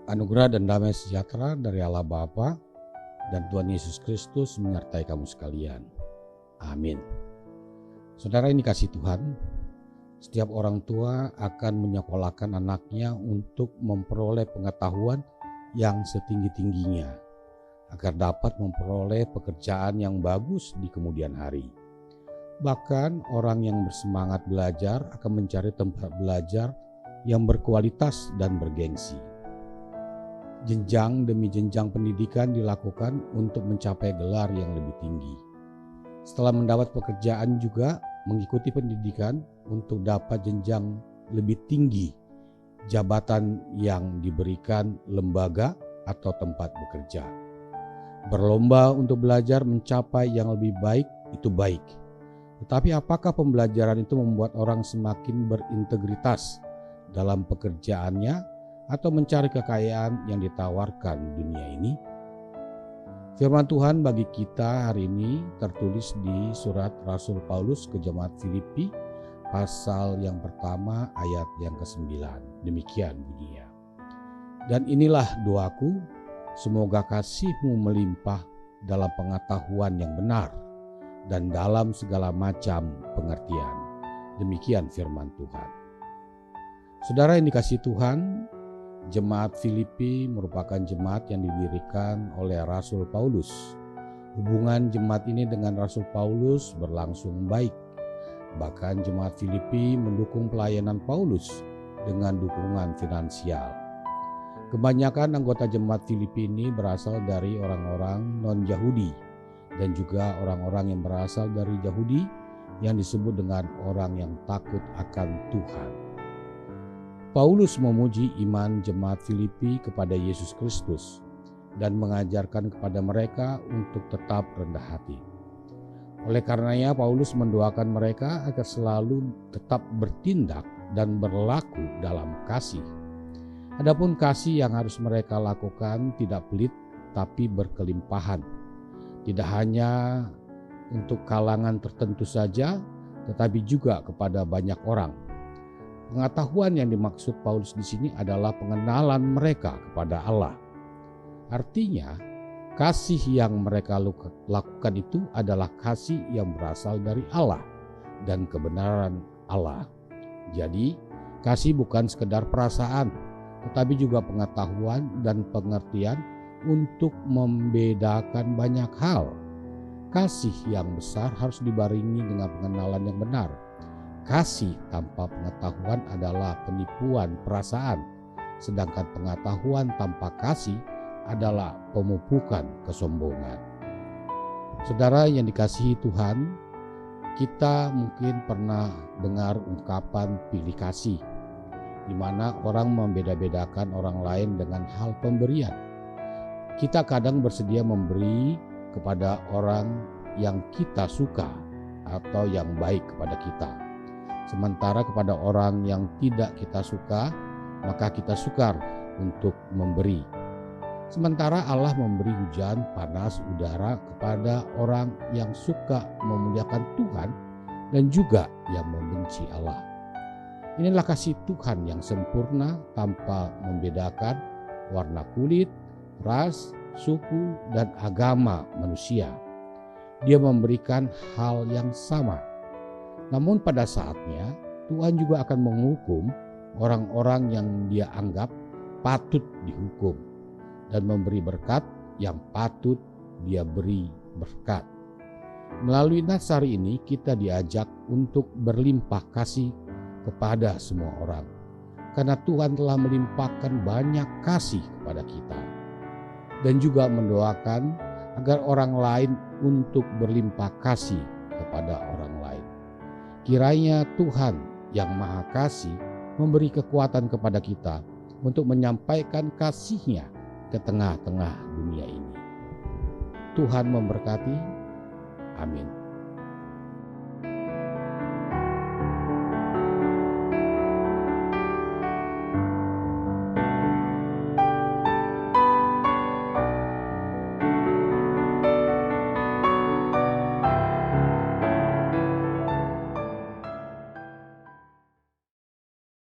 Anugerah dan damai sejahtera dari Allah Bapa dan Tuhan Yesus Kristus menyertai kamu sekalian. Amin. Saudara yang dikasihi Tuhan, setiap orang tua akan menyekolahkan anaknya untuk memperoleh pengetahuan yang setinggi-tingginya agar dapat memperoleh pekerjaan yang bagus di kemudian hari. Bahkan orang yang bersemangat belajar akan mencari tempat belajar yang berkualitas dan bergengsi. Jenjang demi jenjang pendidikan dilakukan untuk mencapai gelar yang lebih tinggi. Setelah mendapat pekerjaan juga mengikuti pendidikan untuk dapat jenjang lebih tinggi, jabatan yang diberikan lembaga atau tempat bekerja. Berlomba untuk belajar mencapai yang lebih baik itu baik. Tetapi apakah pembelajaran itu membuat orang semakin berintegritas dalam pekerjaannya atau mencari kekayaan yang ditawarkan dunia ini? Firman Tuhan bagi kita hari ini tertulis di surat Rasul Paulus ke jemaat Filipi pasal yang pertama ayat yang ke-9. Demikian bunyinya. Dan inilah doaku, semoga kasih-Mu melimpah dalam pengetahuan yang benar dan dalam segala macam pengertian. Demikian firman Tuhan. Saudara yang dikasihi Tuhan, Jemaat Filipi merupakan jemaat yang didirikan oleh Rasul Paulus. Hubungan jemaat ini dengan Rasul Paulus berlangsung baik. Bahkan jemaat Filipi mendukung pelayanan Paulus dengan dukungan finansial. Kebanyakan anggota jemaat Filipi ini berasal dari orang-orang non-Yahudi dan juga orang-orang yang berasal dari Yahudi yang disebut dengan orang yang takut akan Tuhan. Paulus memuji iman jemaat Filipi kepada Yesus Kristus dan mengajarkan kepada mereka untuk tetap rendah hati. Oleh karenanya Paulus mendoakan mereka agar selalu tetap bertindak dan berlaku dalam kasih. Adapun kasih yang harus mereka lakukan tidak pelit tapi berkelimpahan. Tidak hanya untuk kalangan tertentu saja, tetapi juga kepada banyak orang. Pengetahuan yang dimaksud Paulus di sini adalah pengenalan mereka kepada Allah. Artinya, kasih yang mereka lakukan itu adalah kasih yang berasal dari Allah dan kebenaran Allah. Jadi, kasih bukan sekedar perasaan, tetapi juga pengetahuan dan pengertian untuk membedakan banyak hal. Kasih yang besar harus dibarengi dengan pengenalan yang benar. Kasih tanpa pengetahuan adalah penipuan perasaan, sedangkan pengetahuan tanpa kasih adalah pemupukan kesombongan. Saudara yang dikasihi Tuhan, kita mungkin pernah dengar ungkapan pilih kasih, di mana orang membeda-bedakan orang lain dengan hal pemberian. Kita kadang bersedia memberi kepada orang yang kita suka atau yang baik kepada kita. Sementara kepada orang yang tidak kita suka, maka kita sukar untuk memberi. Sementara Allah memberi hujan panas udara kepada orang yang suka memuliakan Tuhan dan juga yang membenci Allah. Inilah kasih Tuhan yang sempurna tanpa membedakan warna kulit, ras, suku, dan agama manusia. Dia memberikan hal yang sama. Namun pada saatnya Tuhan juga akan menghukum orang-orang yang dia anggap patut dihukum dan memberi berkat yang patut dia beri berkat. Melalui nas hari ini kita diajak untuk berlimpah kasih kepada semua orang, karena Tuhan telah melimpahkan banyak kasih kepada kita, dan juga mendoakan agar orang lain untuk berlimpah kasih kepada orang lain. Kiranya Tuhan yang Maha Kasih memberi kekuatan kepada kita untuk menyampaikan kasih-Nya ke tengah-tengah dunia ini. Tuhan memberkati. Amin.